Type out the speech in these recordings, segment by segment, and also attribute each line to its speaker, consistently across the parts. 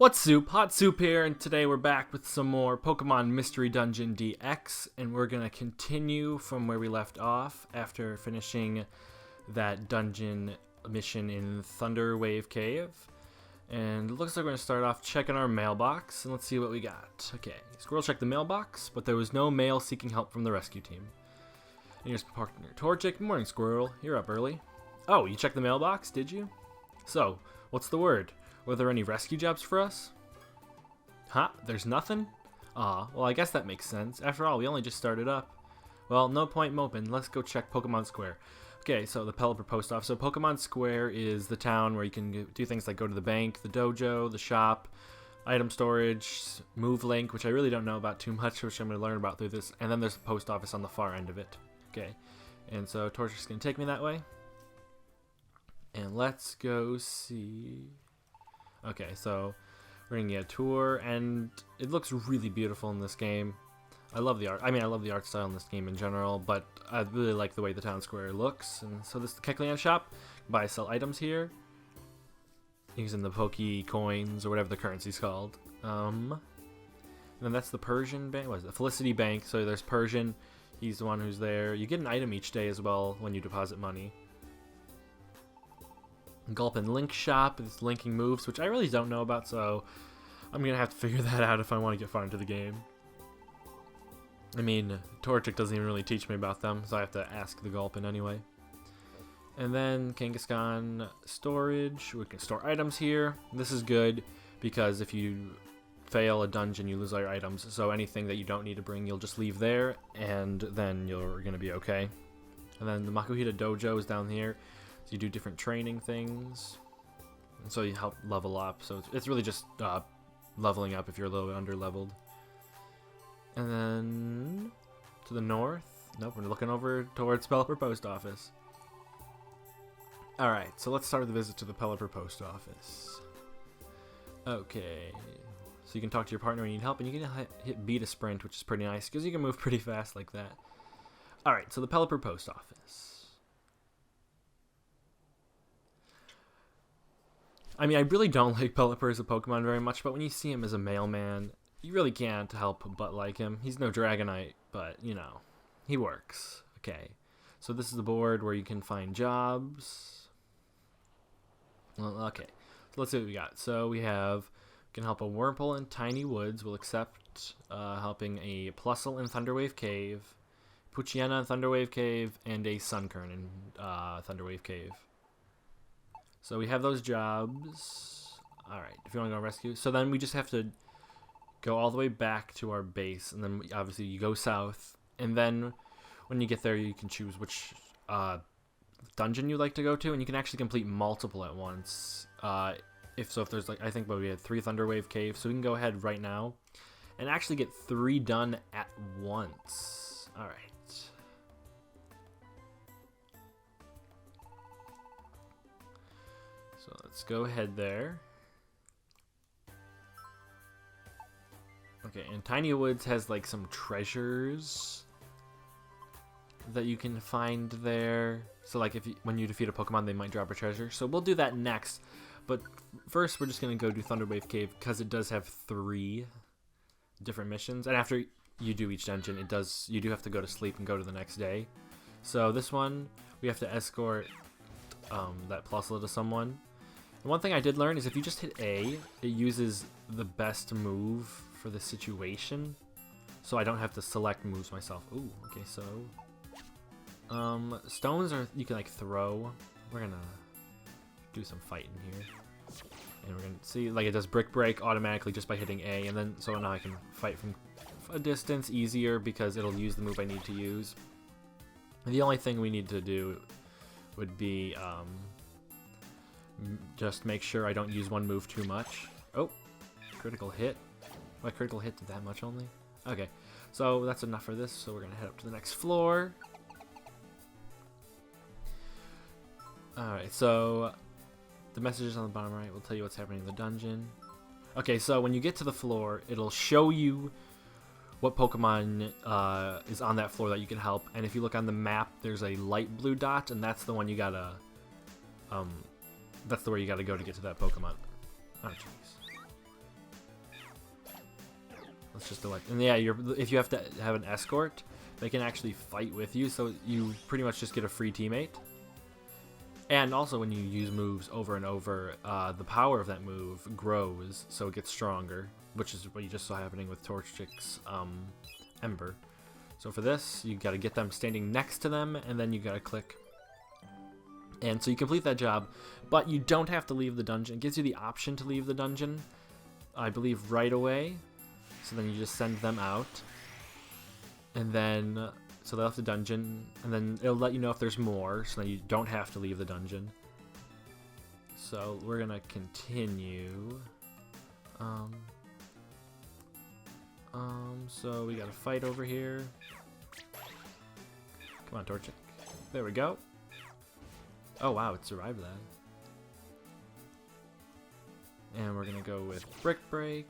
Speaker 1: What's Soup? Hot Soup here, and today we're back with some more Pokemon Mystery Dungeon DX, and we're going to continue from where we left off after finishing that dungeon mission in Thunder Wave Cave. And it looks like we're going to start off checking our mailbox, and let's see what we got. Okay, Squirrel checked the mailbox, but there was no mail seeking help from the rescue team. And here's partner Torchic. Good morning, Squirrel. You're up early. Oh, you checked the mailbox, did you? So, what's the word? Were there any rescue jobs for us? Huh? There's nothing? Aw, well I guess that makes sense. After all, we only just started up. Well, no point moping. Let's go check Pokemon Square. Okay, so the Pelipper Post Office. So Pokemon Square is the town where you can do things like go to the bank, the dojo, the shop, item storage, move link, which I really don't know about too much, which I'm going to learn about through this. And then there's the post office on the far end of it. Okay, and so Torchic's going to take me that way. And let's go see... Okay, so we're gonna get a tour, and it looks really beautiful in this game. I love the art. I mean, I love the art style in this game in general, but I really like the way the town square looks. And so this is the Kecleon shop. Buy, sell items here using the Poke coins or whatever the currency's called. And then that's the Persian bank. What is it? Felicity Bank. So there's Persian. He's the one who's there. You get an item each day as well when you deposit money. Gulpin Link Shop is linking moves, which I really don't know about, so I'm gonna have to figure that out if I want to get far into the game. I mean, Torchic doesn't even really teach me about them, so I have to ask the Gulpin anyway. And then Kangaskhan Storage. We can store items here. This is good because if you fail a dungeon, you lose all your items, so anything that you don't need to bring, you'll just leave there, and then you're gonna be okay. And then the Makuhita Dojo is down here. So you do different training things, and so you help level up. So it's really just leveling up if you're a little bit under-leveled. And then to the north, nope, we're looking over towards Pelipper Post Office. Alright, so let's start the visit to the Pelipper Post Office. Okay, so you can talk to your partner when you need help, and you can hit B to sprint, which is pretty nice, because you can move pretty fast like that. Alright, so the Pelipper Post Office. I mean, I really don't like Pelipper as a Pokemon very much, but when you see him as a mailman, you really can't help but like him. He's no Dragonite, but, you know, he works. Okay, so this is the board where you can find jobs. Well, okay, so let's see what we got. So we can help a Wurmple in Tiny Woods. We'll accept helping a Plusle in Thunderwave Cave, Poochyena in Thunderwave Cave, and a Sunkern in Thunderwave Cave. So we have those jobs. Alright, if you want to go rescue. So then we just have to go all the way back to our base. And then obviously you go south. And then when you get there, you can choose which dungeon you'd like to go to. And you can actually complete multiple at once. If there's like, I think we had 3 Thunderwave Caves. So we can go ahead right now and actually get 3 done at once. Alright. So let's go ahead there. Okay, and Tiny Woods has like some treasures that you can find there. So like when you defeat a Pokemon, they might drop a treasure. So we'll do that next. But first, we're just gonna go do Thunderwave Cave because it does have 3 different missions. And after you do each dungeon, you do have to go to sleep and go to the next day. So this one, we have to escort that Plusle to someone. And one thing I did learn is if you just hit A, it uses the best move for the situation. So I don't have to select moves myself. Ooh, okay, so... stones you can like throw. We're gonna do some fighting here. And we're gonna see, like it does Brick Break automatically just by hitting A. And then, so now I can fight from a distance easier because it'll use the move I need to use. And the only thing we need to do would be, just make sure I don't use one move too much. Oh, critical hit. My critical hit did that much only? Okay, so that's enough for this, so we're going to head up to the next floor. Alright, so the messages on the bottom right will tell you what's happening in the dungeon. Okay, so when you get to the floor, it'll show you what Pokemon is on that floor that you can help. And if you look on the map, there's a light blue dot, and that's the one you gotta that's where you gotta go to get to that Pokemon. Oh, jeez. Let's just do it. And yeah, if you have to have an escort, they can actually fight with you, so you pretty much just get a free teammate. And also, when you use moves over and over, the power of that move grows, so it gets stronger, which is what you just saw happening with Torchic's Ember. So for this, you got to get them standing next to them, and then you got to click. And so you complete that job, but you don't have to leave the dungeon. It gives you the option to leave the dungeon, I believe, right away. So then you just send them out. And then, so they left the dungeon, and then it'll let you know if there's more, so then you don't have to leave the dungeon. So we're going to continue. So we got a fight over here. Come on, Torchic. There we go. Oh wow, it survived that. And we're gonna go with Brick Break,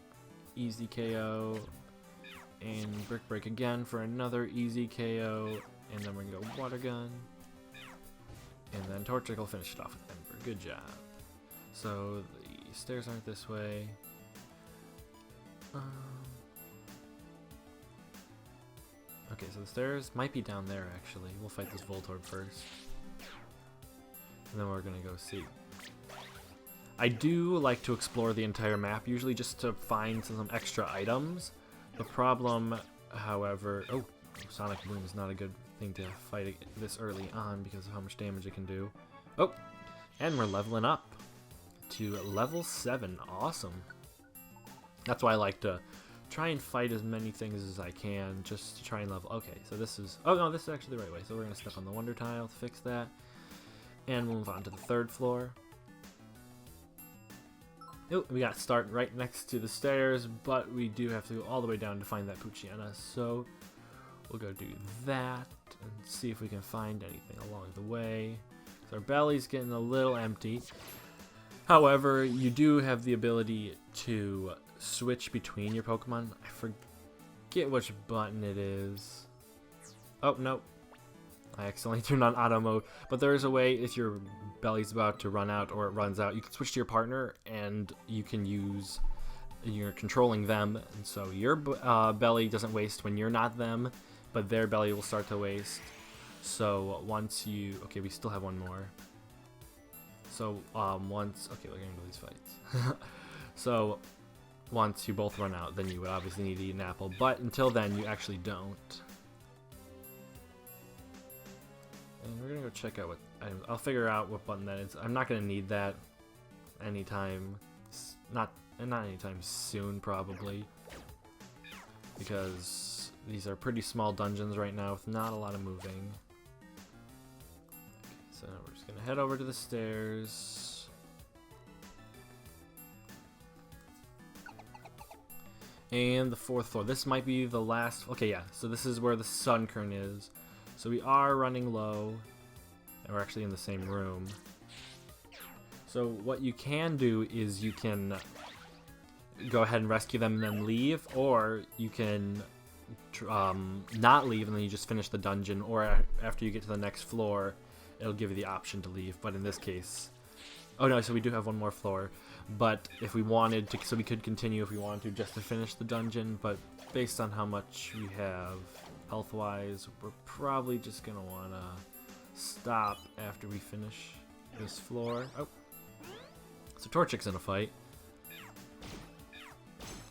Speaker 1: easy KO, and Brick Break again for another easy KO, and then we're gonna go Water Gun, and then Torchic will finish it off with Ember. Good job. So the stairs aren't this way. Okay, so the stairs might be down there actually. We'll fight this Voltorb first. And then we're gonna go see. I do like to explore the entire map, usually just to find some extra items. The problem, however... Oh, Sonic Boom is not a good thing to fight this early on because of how much damage it can do. Oh, and we're leveling up to level 7. Awesome. That's why I like to try and fight as many things as I can, just to try and level. Okay, so this is... Oh no, this is actually the right way. So we're going to step on the Wonder Tile to fix that. And we'll move on to the 3rd floor. Oh, we got start right next to the stairs, but we do have to go all the way down to find that Poochyena. So we'll go do that and see if we can find anything along the way. So our belly's getting a little empty. However, you do have the ability to switch between your Pokemon. I forget which button it is. Oh, no. I accidentally turned on auto mode. But there is a way, if your belly's about to run out or it runs out, you can switch to your partner and you can use... You're controlling them, and so your belly doesn't waste when you're not them, but their belly will start to waste. So once you... Okay, we still have one more. So once... Okay, we're going to do these fights. So once you both run out, then you would obviously need to eat an apple, but until then you actually don't. And we're going to go check out what... I'll figure out what button that is. I'm not going to need that anytime... Not anytime soon, probably. Because these are pretty small dungeons right now with not a lot of moving. Okay, so now we're just going to head over to the stairs. And the 4th floor. This might be the last... Okay, yeah. So this is where the Sunkern is. So we are running low. And we're actually in the same room. So what you can do is you can go ahead and rescue them and then leave, or you can not leave and then you just finish the dungeon, or after you get to the next floor it'll give you the option to leave. But in this case, oh no, so we do have one more floor, but if we wanted to, so we could continue if we wanted to just to finish the dungeon, but based on how much we have health wise, we're probably just gonna want to stop after we finish this floor. Oh, so Torchic's in a fight.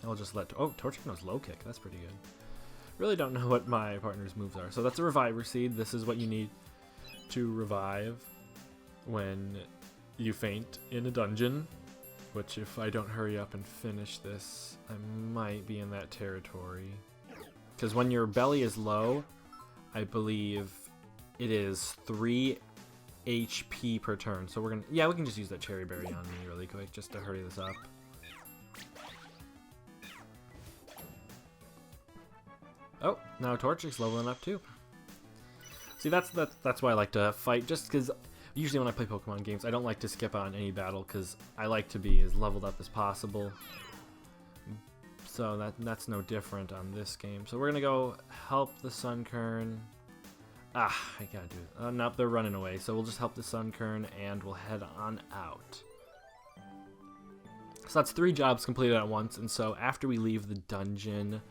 Speaker 1: I'll just let... Oh, Torchic knows low kick. That's pretty good. Really don't know what my partner's moves are. So that's a Reviver Seed. This is what you need to revive when you faint in a dungeon. Which, if I don't hurry up and finish this, I might be in that territory. Because when your belly is low, I believe it is 3 HP per turn. So we're gonna... Yeah, we can just use that Cherry Berry on me really quick just to hurry this up. Oh, now Torchic's leveling up too. See, that's why I like to fight, just because usually when I play Pokemon games, I don't like to skip on any battle, because I like to be as leveled up as possible. So that's no different on this game. So we're going to go help the Sunkern. Ah, I gotta do it. Nope, they're running away, so we'll just help the Sunkern, and we'll head on out. So that's 3 jobs completed at once, and so after we leave the dungeon,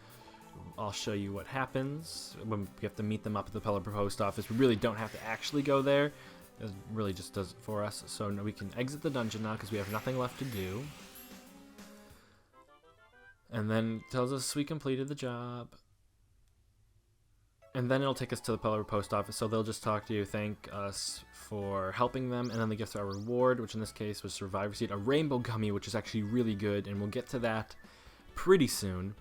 Speaker 1: I'll show you what happens when we have to meet them up at the Pelipper post office. We really don't have to actually go there. It really just does it for us. So now we can exit the dungeon now because we have nothing left to do. And then it tells us we completed the job. And then it'll take us to the Pelipper post office. So they'll just talk to you, thank us for helping them, and then they give us our reward, which in this case was Survivor Seed, a rainbow gummy, which is actually really good, and we'll get to that pretty soon.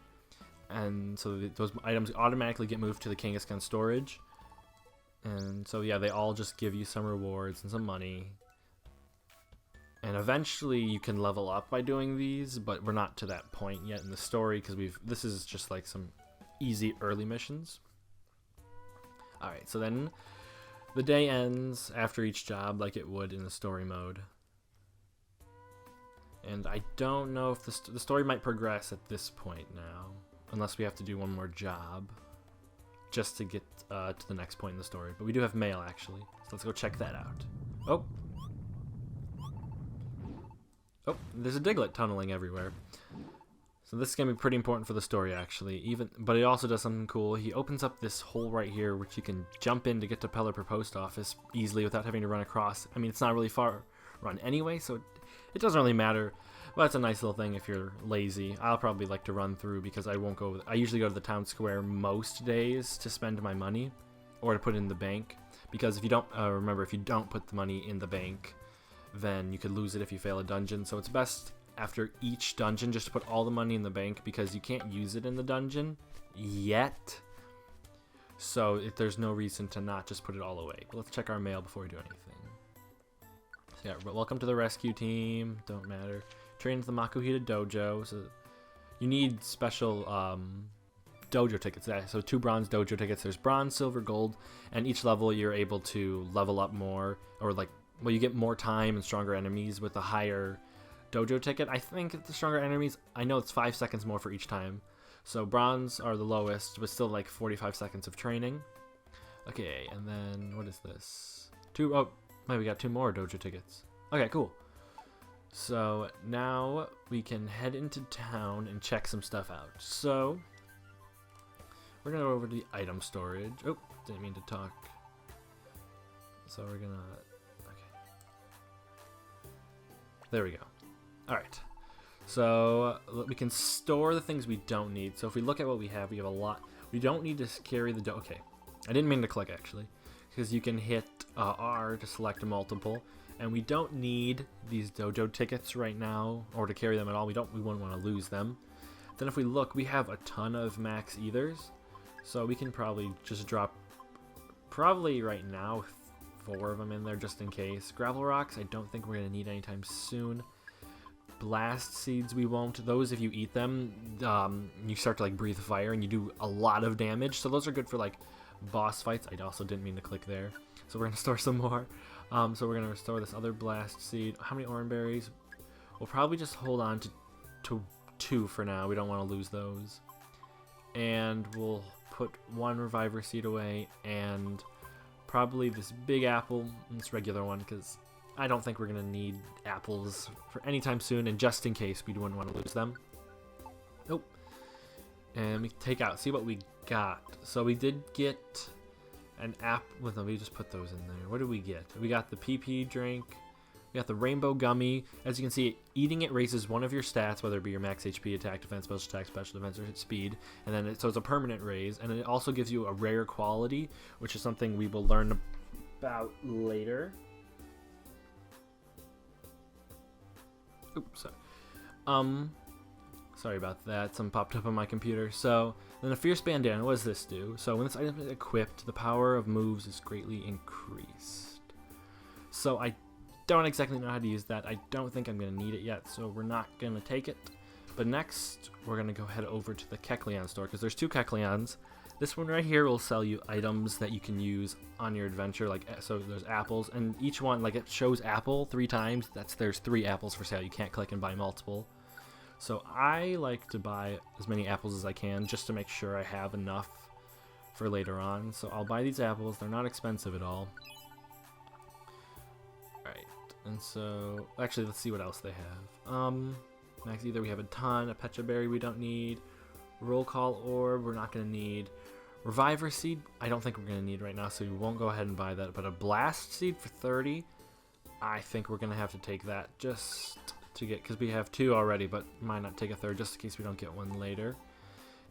Speaker 1: And so those items automatically get moved to the Kangaskhan storage. And so yeah, they all just give you some rewards and some money. And eventually you can level up by doing these, but we're not to that point yet in the story because this is just like some easy early missions. Alright, so then the day ends after each job like it would in the story mode. And I don't know if the story might progress at this point now, unless we have to do one more job just to get to the next point in the story. But we do have mail, actually, so let's go check that out. Oh, there's a Diglett tunneling everywhere. So this is going to be pretty important for the story, actually. But it also does something cool. He opens up this hole right here, which you can jump in to get to Pelipper Post Office easily without having to run across. I mean, it's not really far run anyway, so it doesn't really matter. But it's a nice little thing if you're lazy. I'll probably like to run through because I usually go to the town square most days to spend my money or to put it in the bank. Because if you don't, remember, if you don't put the money in the bank, then you could lose it if you fail a dungeon. So it's best after each dungeon just to put all the money in the bank because you can't use it in the dungeon yet. So there's no reason to not just put it all away. But let's check our mail before we do anything. So yeah, welcome to the rescue team. Don't matter. Train at the Makuhita Dojo. So you need special dojo tickets. So 2 bronze dojo tickets. There's bronze, silver, gold, and each level you're able to level up more, or like, well, you get more time and stronger enemies with a higher dojo ticket. I think the stronger enemies, I know it's 5 seconds more for each time. So bronze are the lowest, but still like 45 seconds of training. Okay, and then what is this? Oh, maybe we got 2 more dojo tickets. Okay, cool. So now we can head into town and check some stuff out. So we're gonna go over to the item storage. Oh, didn't mean to talk. So we're gonna, okay. There we go. Alright, so we can store the things we don't need. So if we look at what we have a lot. We don't need to carry the okay. I didn't mean to click, actually, because you can hit R to select a multiple. And we don't need these dojo tickets right now, or to carry them at all. We wouldn't want to lose them. Then if we look, we have a ton of max ethers. So we can probably just drop, probably right now, 4 of them in there just in case. Gravel rocks, I don't think we're going to need anytime soon. Blast seeds we won't. Those, if you eat them, you start to like breathe fire and you do a lot of damage. So those are good for like boss fights. I also didn't mean to click there. So we're going to store some more. So we're going to restore this other blast seed. How many orange berries? We'll probably just hold on to 2 for now. We don't want to lose those. And we'll put 1 reviver seed away and probably this big apple and this regular one because I don't think we're going to need apples for any time soon, and just in case we wouldn't want to lose them. Nope. And we take out, see what we got. So we did get an app with them. We just put those in there. What did we get? We got the PP drink. We got the rainbow gummy. As you can see, eating it raises one of your stats, whether it be your max HP, attack, defense, special defense, or speed. And then so it's a permanent raise. And it also gives you a rare quality, which is something we will learn about later. Oops, sorry. Sorry about that. Something popped up on my computer. So then the Fierce Bandana, what does this do? So when this item is equipped, the power of moves is greatly increased. So I don't exactly know how to use that. I don't think I'm going to need it yet, so we're not going to take it. But next, we're going to go head over to the Kecleon store, because there's 2 Kecleons. This one right here will sell you items that you can use on your adventure. Like, so there's apples, and each one, like, it shows apple 3 times. There's 3 apples for sale. You can't click and buy multiple. So I like to buy as many apples as I can just to make sure I have enough for later on. So I'll buy these apples. They're not expensive at all. Alright, and so actually let's see what else they have. Max either we have a ton, a Pecha Berry we don't need, Roll Call Orb, we're not going to need. Reviver Seed, I don't think we're going to need right now, so we won't go ahead and buy that. But a Blast Seed for 30, I think we're going to have to take that just to get, because we have 2 already, but might not take a third just in case we don't get one later.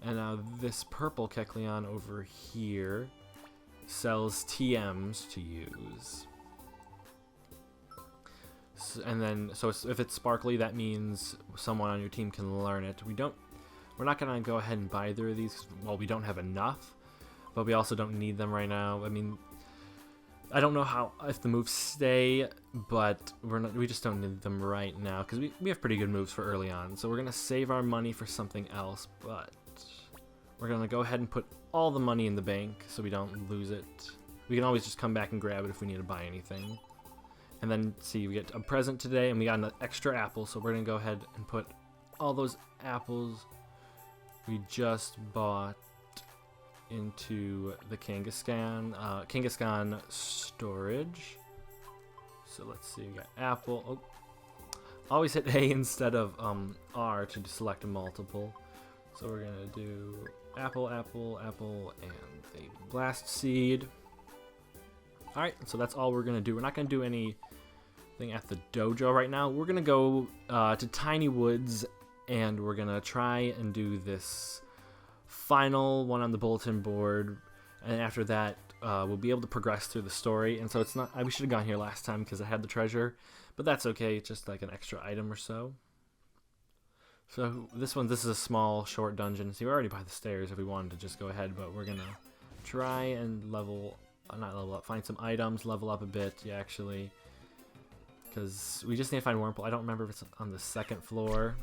Speaker 1: And now this purple Kecleon over here sells TMs to use. So, and then, so if it's sparkly, that means someone on your team can learn it. We're not going to go ahead and buy either of these. Well, we don't have enough, but we also don't need them right now. I mean, I don't know if the moves stay, but we just don't need them right now because we have pretty good moves for early on. So we're going to save our money for something else, but we're going to go ahead and put all the money in the bank so we don't lose it. We can always just come back and grab it if we need to buy anything. And then, see, we get a present today, and we got an extra apple, so we're going to go ahead and put all those apples we just bought into the Kangaskhan storage. So let's see, we got apple. Oh, always hit A instead of R to select a multiple. So we're going to do apple, apple, apple, and the blast seed. Alright, so that's all we're going to do. We're not going to do anything at the dojo right now. We're going to go to Tiny Woods, and we're going to try and do this final one on the bulletin board. And after that, we'll be able to progress through the story. And so it's not, we should have gone here last time because I had the treasure. But that's okay, it's just like an extra item or so. So this is a small, short dungeon. See, we're already by the stairs if we wanted to just go ahead. But we're going to try and find some items, level up a bit, actually, because we just need to find Wurmple. I don't remember if it's on the 2nd floor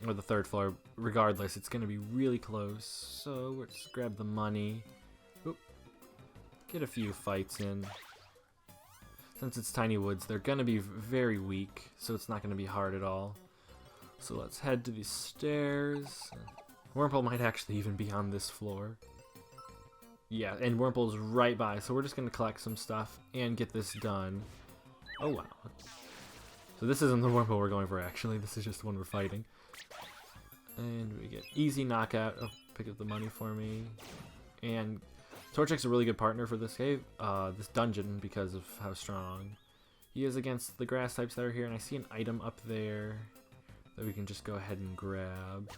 Speaker 1: or the 3rd floor. Regardless, it's going to be really close, so let's grab the money. Oop. Get a few fights in. Since it's Tiny Woods, they're going to be very weak, so it's not going to be hard at all. So let's head to these stairs. Wurmple might actually even be on this floor. Yeah, and Wurmple's right by, so we're just going to collect some stuff and get this done. Oh, wow. So this isn't the Wurmple we're going for, actually. This is just the one we're fighting. And we get easy knockout. Oh, pick up the money for me. And Torchic's a really good partner for this cave, this dungeon, because of how strong he is against the grass types that are here. And I see an item up there that we can just go ahead and grab.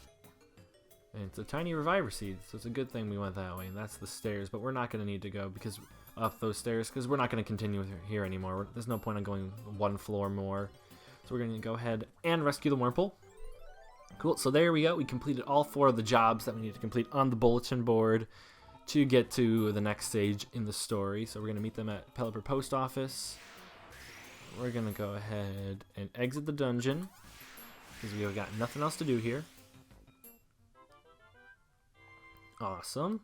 Speaker 1: And it's a tiny reviver seed, so it's a good thing we went that way. And that's the stairs, but we're not going to need to go because up those stairs because we're not going to continue here anymore. There's no point in going one floor more. So we're going to go ahead and rescue the Wurmple. Cool, so there we go. We completed all 4 of the jobs that we need to complete on the bulletin board to get to the next stage in the story. So we're going to meet them at Pelipper Post Office. We're going to go ahead and exit the dungeon because we've got nothing else to do here. Awesome.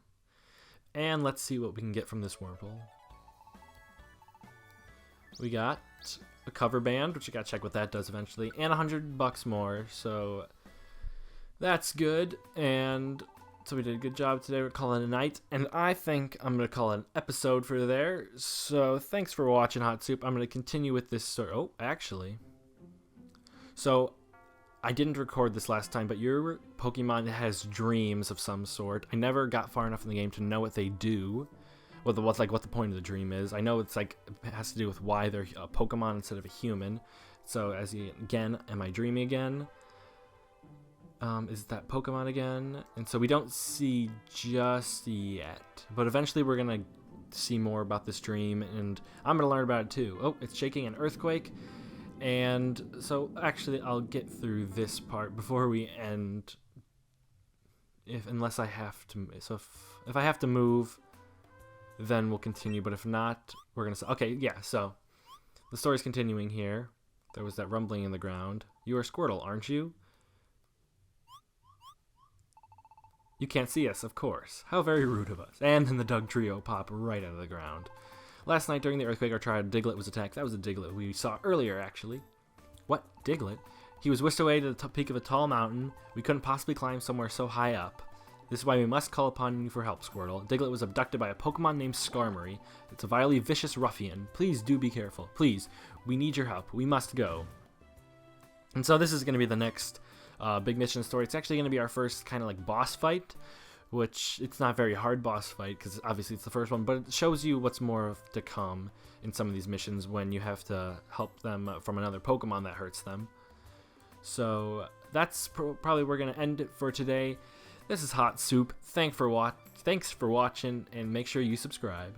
Speaker 1: And let's see what we can get from this Wurmple. We got a cover band, which you gotta check what that does eventually, and $100 more, so that's good. And so we did a good job today. We're calling it a night, and I think I'm gonna call it an episode for there. So thanks for watching, Hot Soup. I'm gonna continue with this story. Oh, actually, so I didn't record this last time, but your Pokemon has dreams of some sort. I never got far enough in the game to know what they do, what the point of the dream is. I know it's like it has to do with why they're a Pokemon instead of a human. So again, am I dreaming again? Is that Pokemon again? And so we don't see just yet, but eventually we're gonna see more about this dream, and I'm gonna learn about it too. Oh, it's shaking an earthquake. And so actually I'll get through this part before we end, unless I have to. So if I have to move, then we'll continue, but if not, we're gonna say okay. Yeah, so the story's continuing here. There was that rumbling in the ground. You are Squirtle, aren't you? You can't see us, of course. How very rude of us. And then the Doug trio pop right out of the ground. Last night during the earthquake, our triad Diglett was attacked. That was a Diglett we saw earlier, actually. What? Diglett? He was whisked away to the peak of a tall mountain. We couldn't possibly climb somewhere so high up. This is why we must call upon you for help, Squirtle. Diglett was abducted by a Pokemon named Skarmory. It's a vilely vicious ruffian. Please do be careful. Please, we need your help. We must go. And so this is going to be the next big mission story. It's actually going to be our first kind of like boss fight, which it's not very hard boss fight because obviously it's the first one, but it shows you what's more to come in some of these missions when you have to help them from another Pokemon that hurts them. So that's probably we're going to end it for today. This is Hot Soup. Thanks for watching, and make sure you subscribe.